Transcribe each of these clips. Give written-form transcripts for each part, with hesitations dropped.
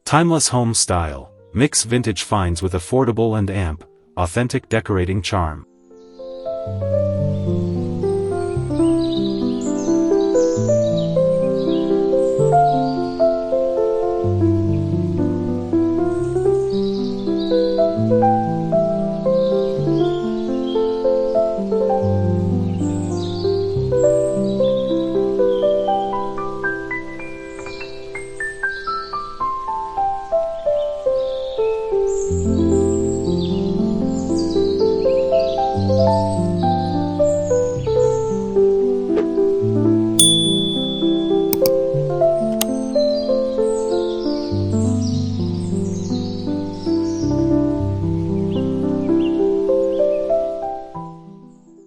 Timeless home style. Mix vintage finds with affordable and authentic decorating charm.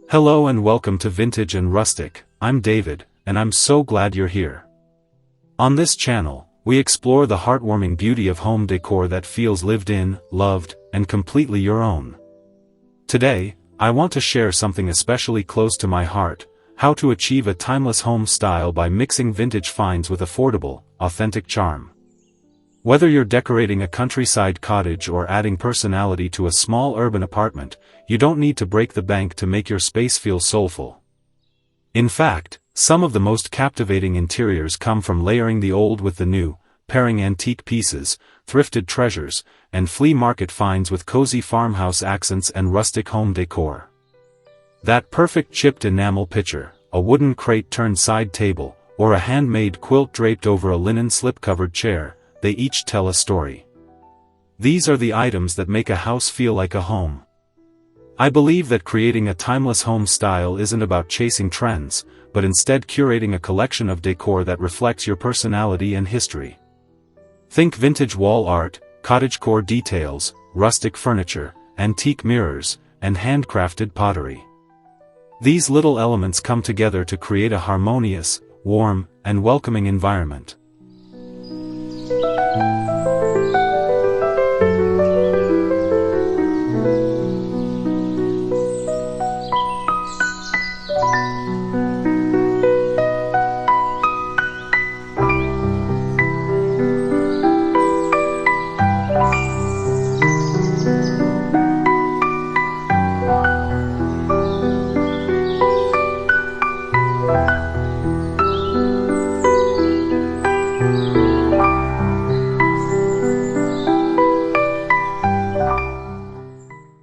Hello and welcome to Vintage and Rustic. I'm David, and I'm so glad you're here. On this channel, we explore the heartwarming beauty of home decor that feels lived in, loved, and completely your own. Today, I want to share something especially close to my heart: how to achieve a timeless home style by mixing vintage finds with affordable, authentic charm. Whether you're decorating a countryside cottage or adding personality to a small urban apartment, you don't need to break the bank to make your space feel soulful. In fact, some of the most captivating interiors come from layering the old with the new, pairing antique pieces, thrifted treasures, and flea market finds with cozy farmhouse accents and rustic home decor. That perfect chipped enamel pitcher, a wooden crate turned side table, or a handmade quilt draped over a linen slip-covered chair, they each tell a story. These are the items that make a house feel like a home. I believe that creating a timeless home style isn't about chasing trends, but instead curating a collection of decor that reflects your personality and history. Think vintage wall art, cottagecore details, rustic furniture, antique mirrors, and handcrafted pottery. These little elements come together to create a harmonious, warm, and welcoming environment.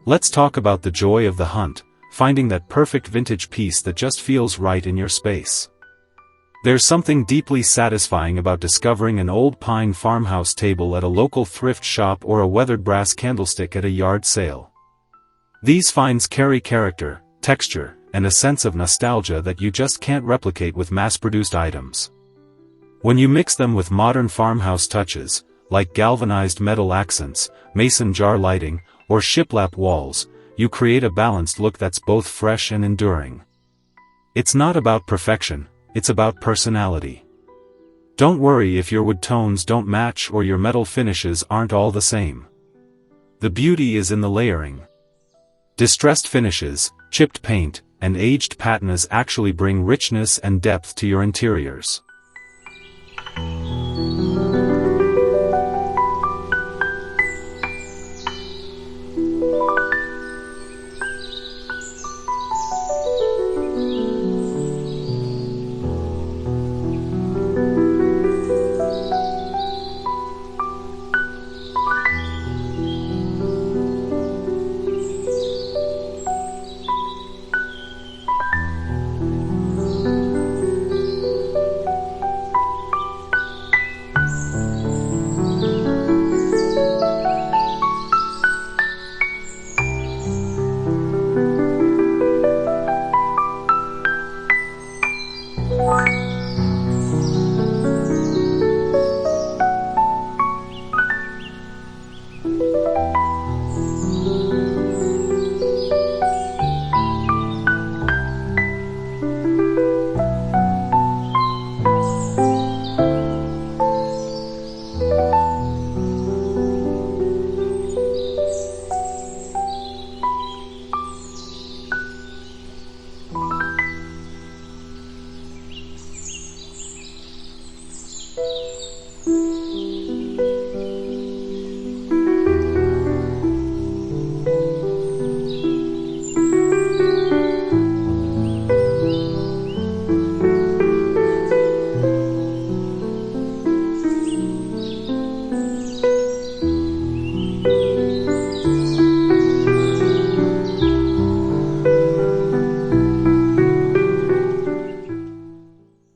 Let's talk about the joy of the hunt, finding that perfect vintage piece that just feels right in your space. There's something deeply satisfying about discovering an old pine farmhouse table at a local thrift shop or a weathered brass candlestick at a yard sale. These finds carry character, texture, and a sense of nostalgia that you just can't replicate with mass-produced items. When you mix them with modern farmhouse touches, like galvanized metal accents, mason jar lighting, or shiplap walls, you create a balanced look that's both fresh and enduring. It's not about perfection, it's about personality. Don't worry if your wood tones don't match or your metal finishes aren't all the same. The beauty is in the layering. Distressed finishes, chipped paint, and aged patinas actually bring richness and depth to your interiors.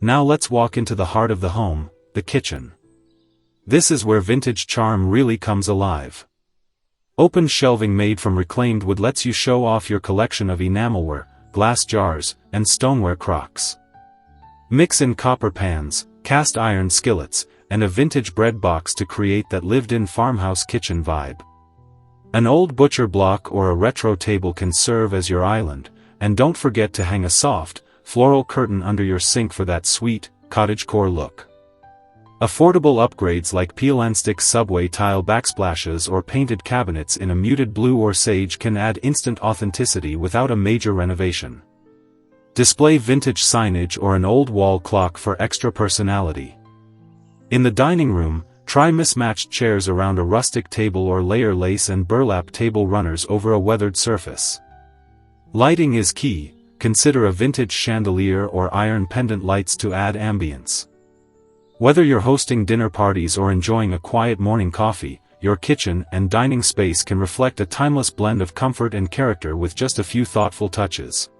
Now let's walk into the heart of the home, the kitchen. This is where vintage charm really comes alive. Open shelving made from reclaimed wood lets you show off your collection of enamelware, glass jars, and stoneware crocks. Mix in copper pans, cast iron skillets, and a vintage bread box to create that lived-in farmhouse kitchen vibe. An old butcher block or a retro table can serve as your island, and don't forget to hang a soft, floral curtain under your sink for that sweet, cottagecore look. Affordable upgrades like peel-and-stick subway tile backsplashes or painted cabinets in a muted blue or sage can add instant authenticity without a major renovation. Display vintage signage or an old wall clock for extra personality. In the dining room, try mismatched chairs around a rustic table or layer lace and burlap table runners over a weathered surface. Lighting is key. Consider a vintage chandelier or iron pendant lights to add ambience. Whether you're hosting dinner parties or enjoying a quiet morning coffee, your kitchen and dining space can reflect a timeless blend of comfort and character with just a few thoughtful touches.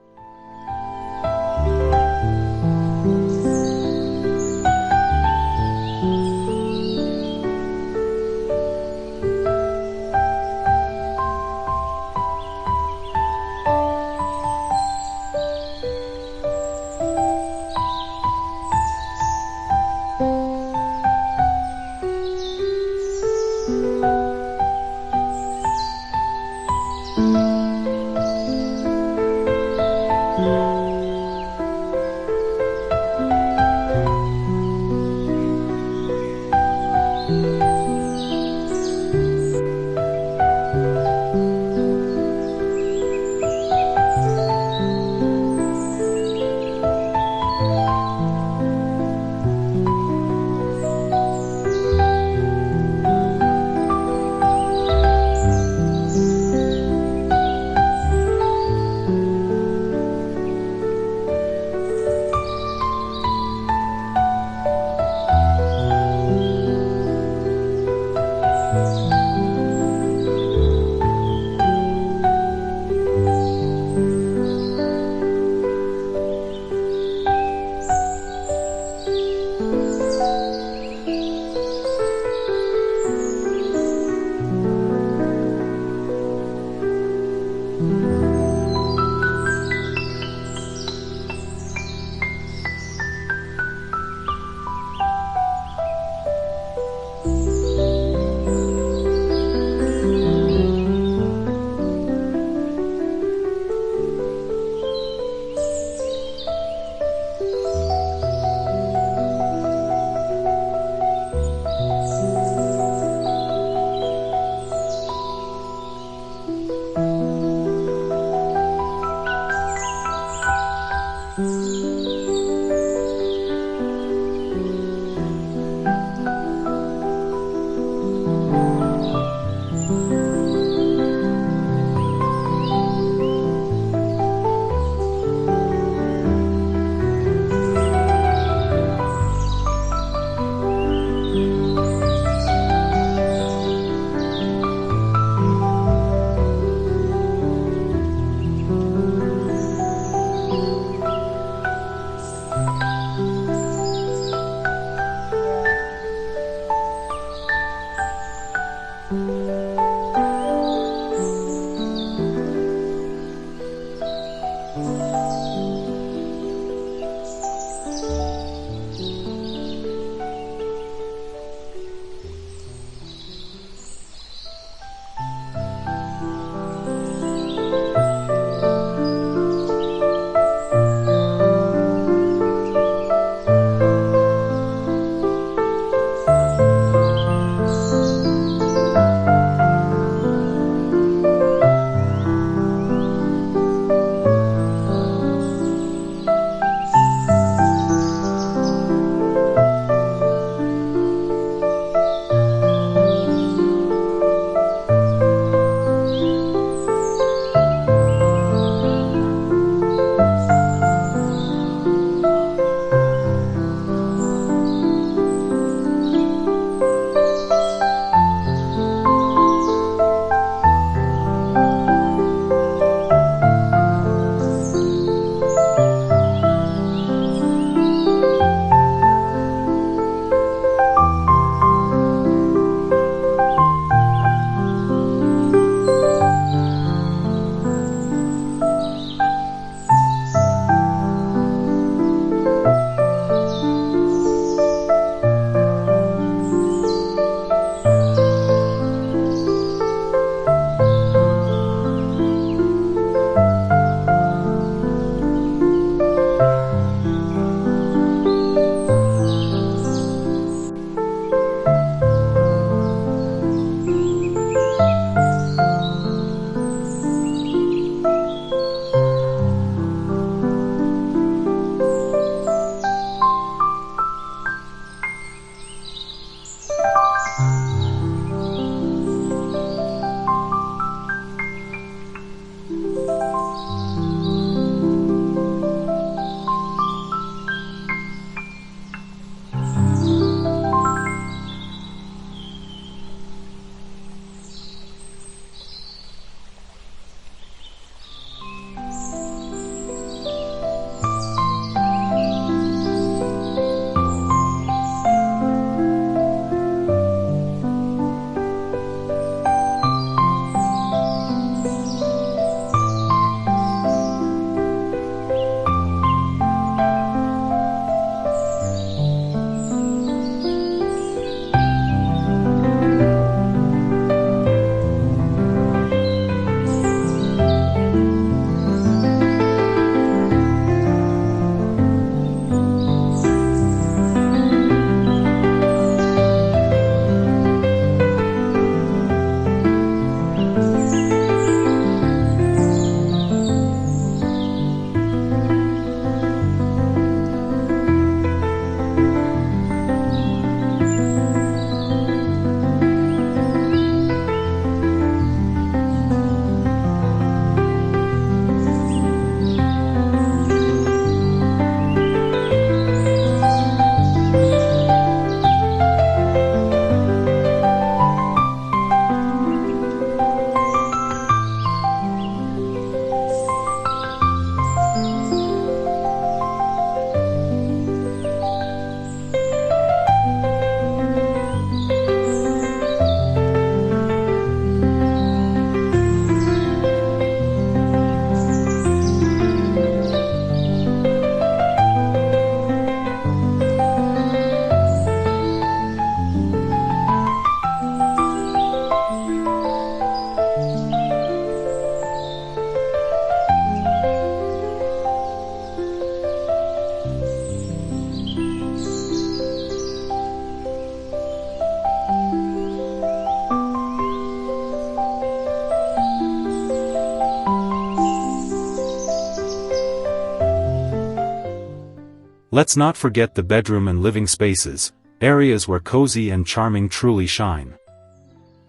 Let's not forget the bedroom and living spaces, areas where cozy and charming truly shine.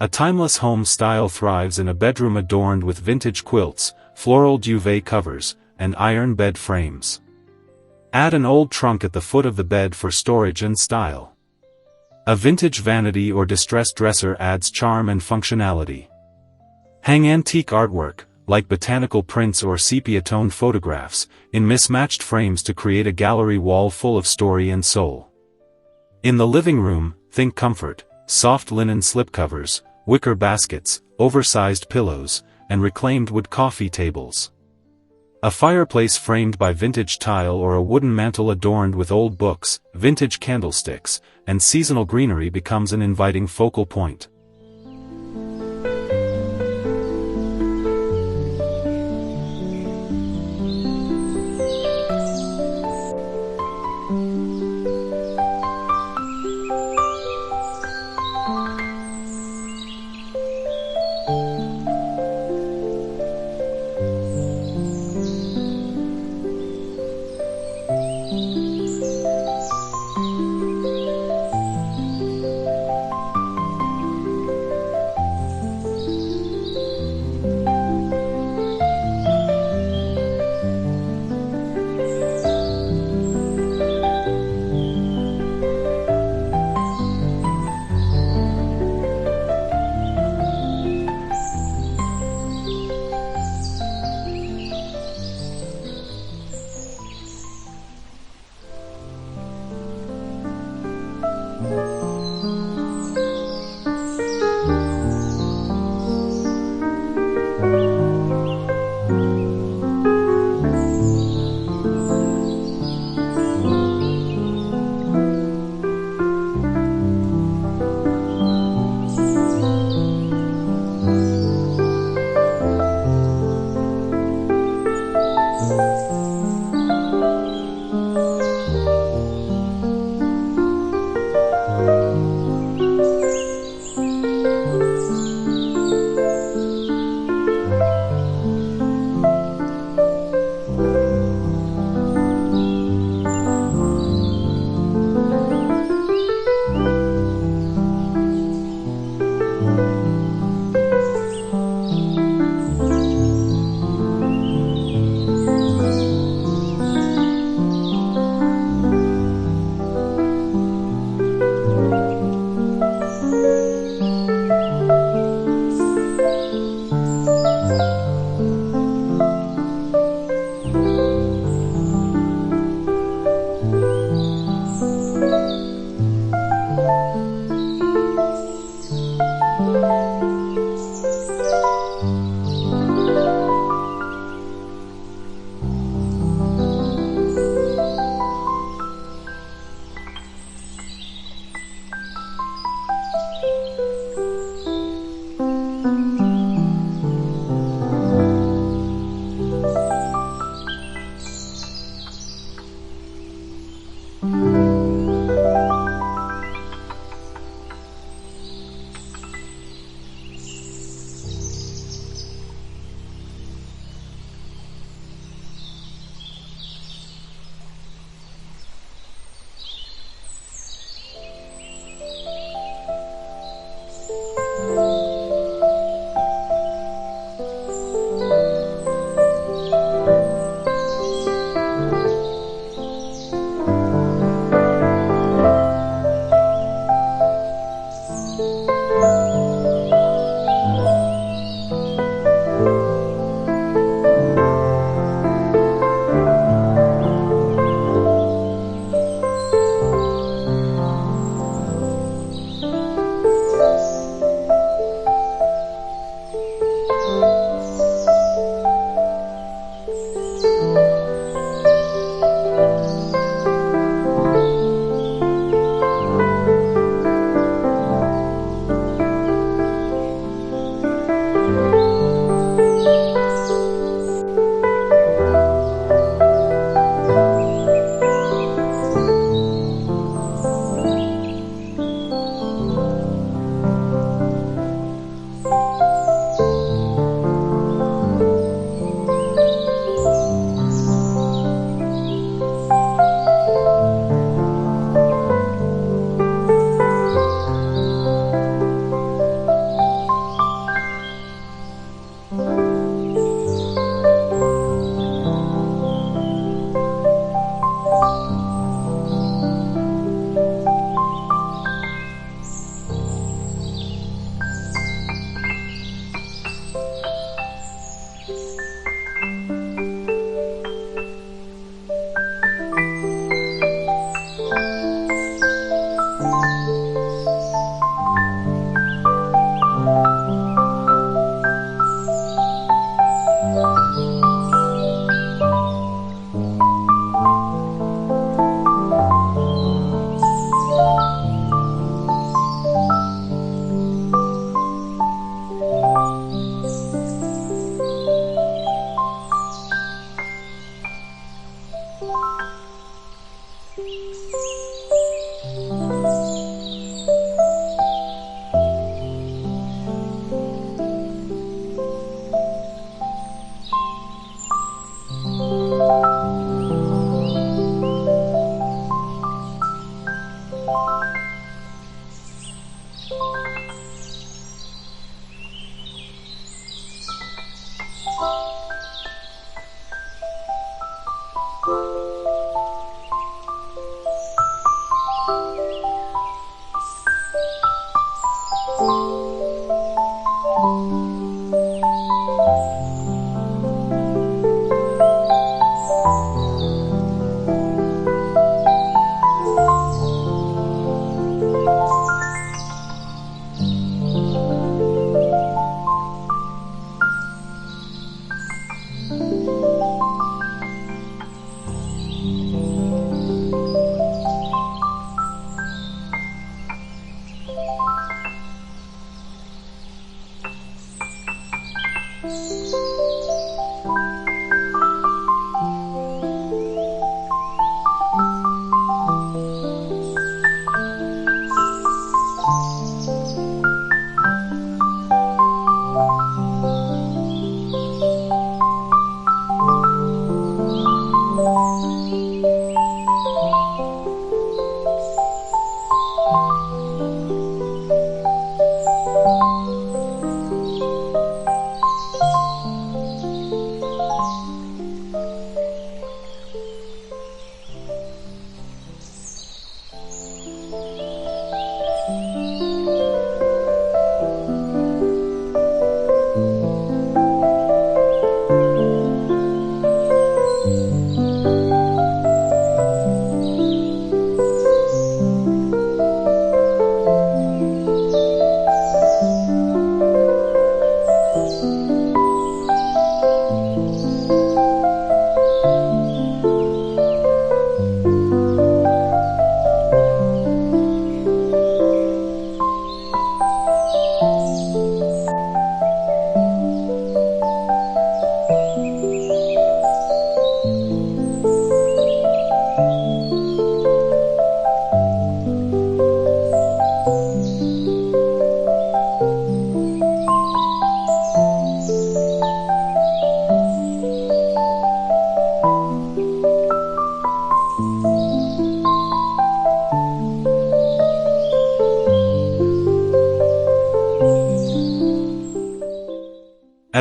A timeless home style thrives in a bedroom adorned with vintage quilts, floral duvet covers, and iron bed frames. Add an old trunk at the foot of the bed for storage and style. A vintage vanity or distressed dresser adds charm and functionality. Hang antique artwork, like botanical prints or sepia-toned photographs, in mismatched frames to create a gallery wall full of story and soul. In the living room, think comfort, soft linen slipcovers, wicker baskets, oversized pillows, and reclaimed wood coffee tables. A fireplace framed by vintage tile or a wooden mantel adorned with old books, vintage candlesticks, and seasonal greenery becomes an inviting focal point.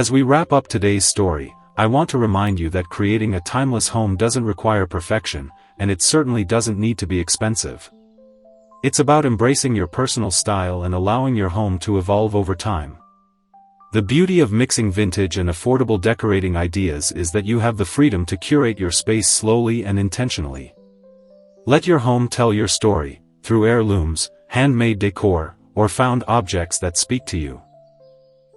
As we wrap up today's story, I want to remind you that creating a timeless home doesn't require perfection, and it certainly doesn't need to be expensive. It's about embracing your personal style and allowing your home to evolve over time. The beauty of mixing vintage and affordable decorating ideas is that you have the freedom to curate your space slowly and intentionally. Let your home tell your story, through heirlooms, handmade decor, or found objects that speak to you.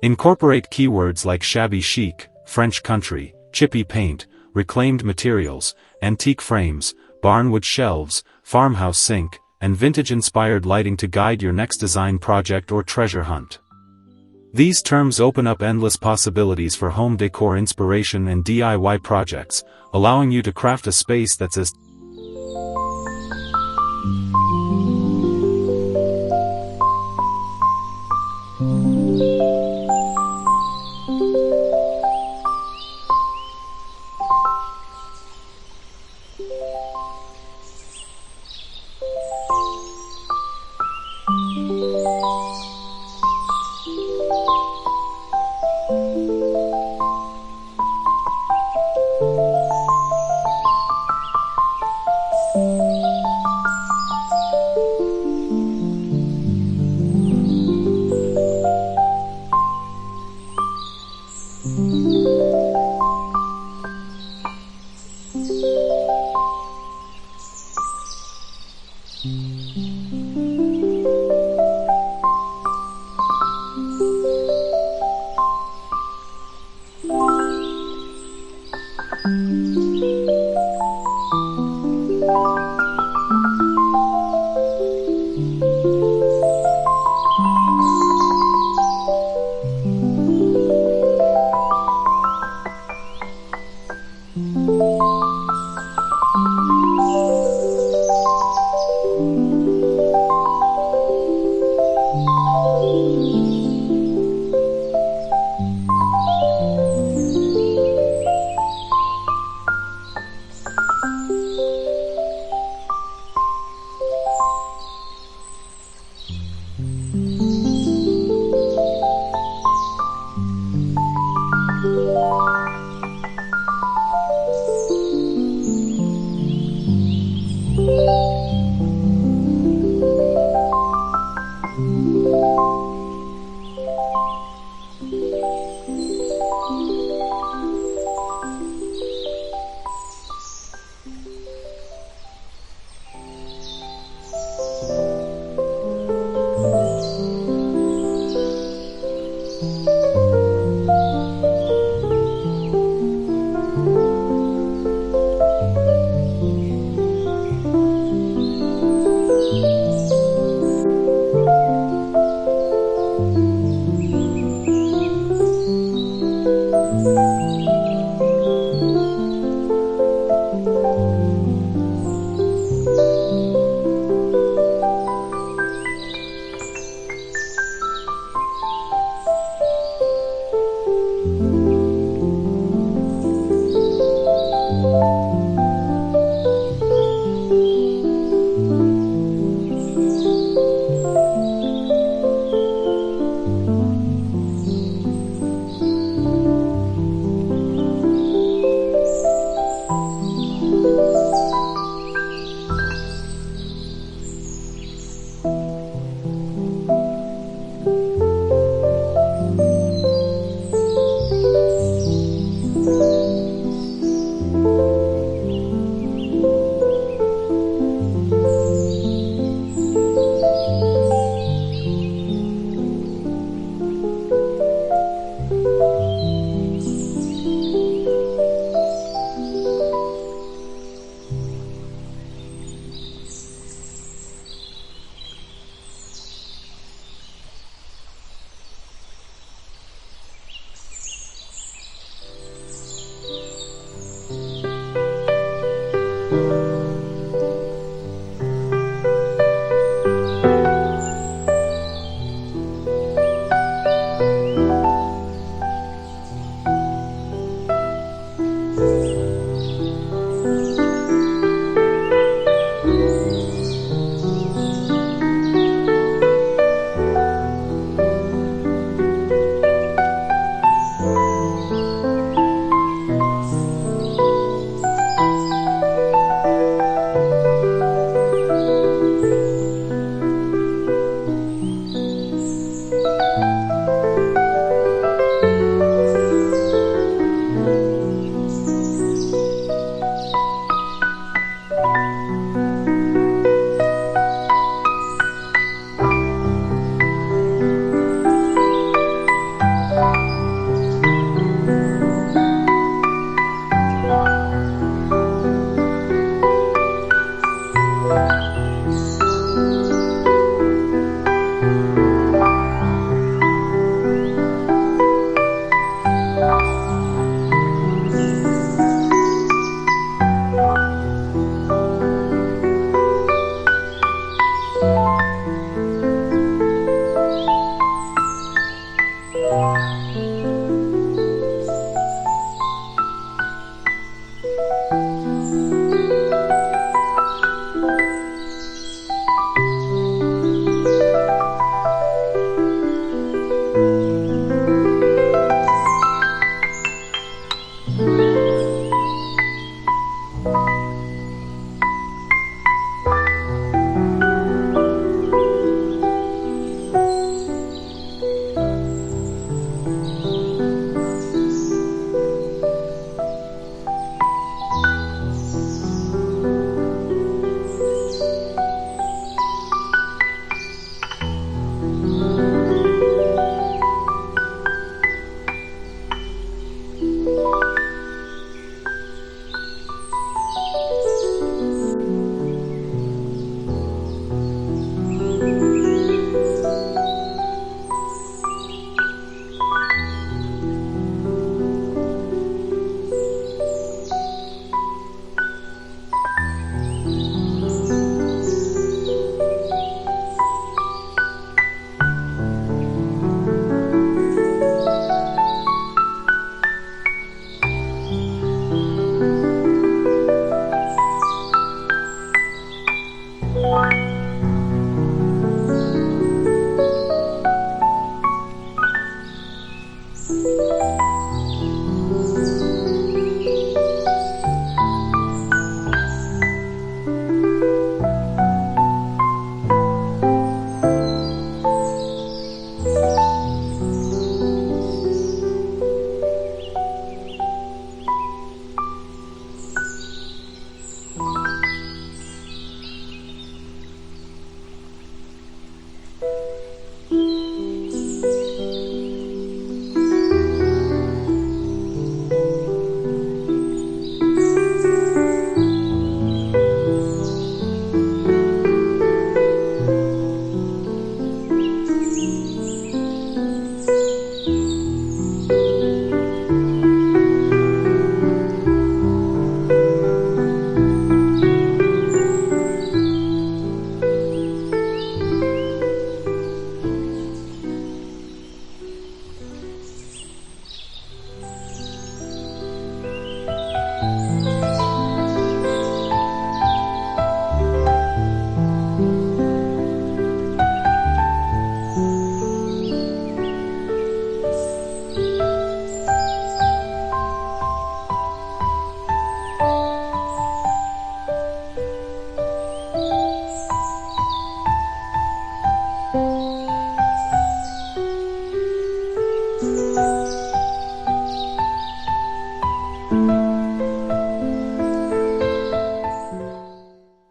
Incorporate keywords like shabby chic, French country, chippy paint, reclaimed materials, antique frames, barnwood shelves, farmhouse sink, and vintage-inspired lighting to guide your next design project or treasure hunt. These terms open up endless possibilities for home decor inspiration and DIY projects, allowing you to craft a space that's as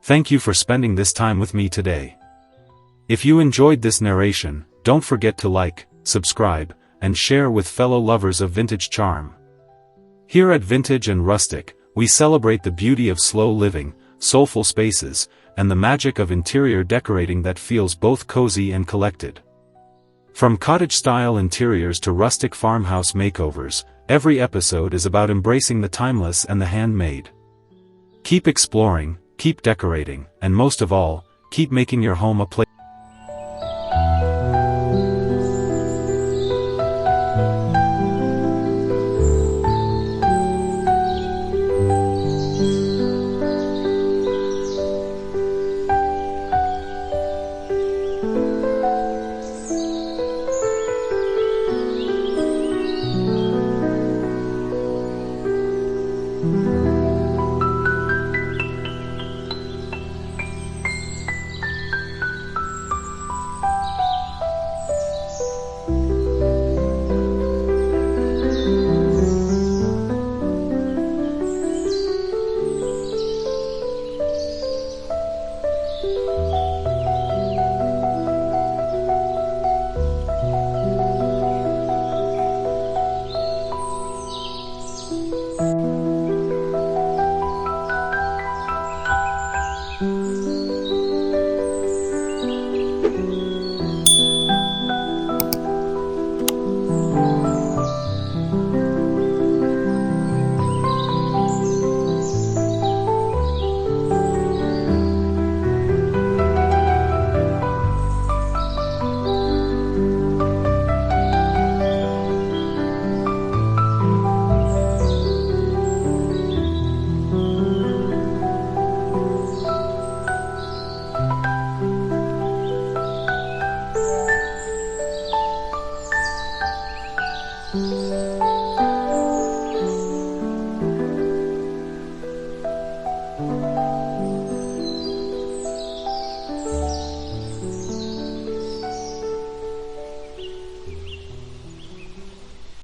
Thank you for spending this time with me today. If you enjoyed this narration, don't forget to like, subscribe, and share with fellow lovers of vintage charm. Here at Vintage and Rustic, we celebrate the beauty of slow living, soulful spaces, and the magic of interior decorating that feels both cozy and collected. From cottage-style interiors to rustic farmhouse makeovers, every episode is about embracing the timeless and the handmade. Keep exploring, keep decorating, and most of all, keep making your home a place.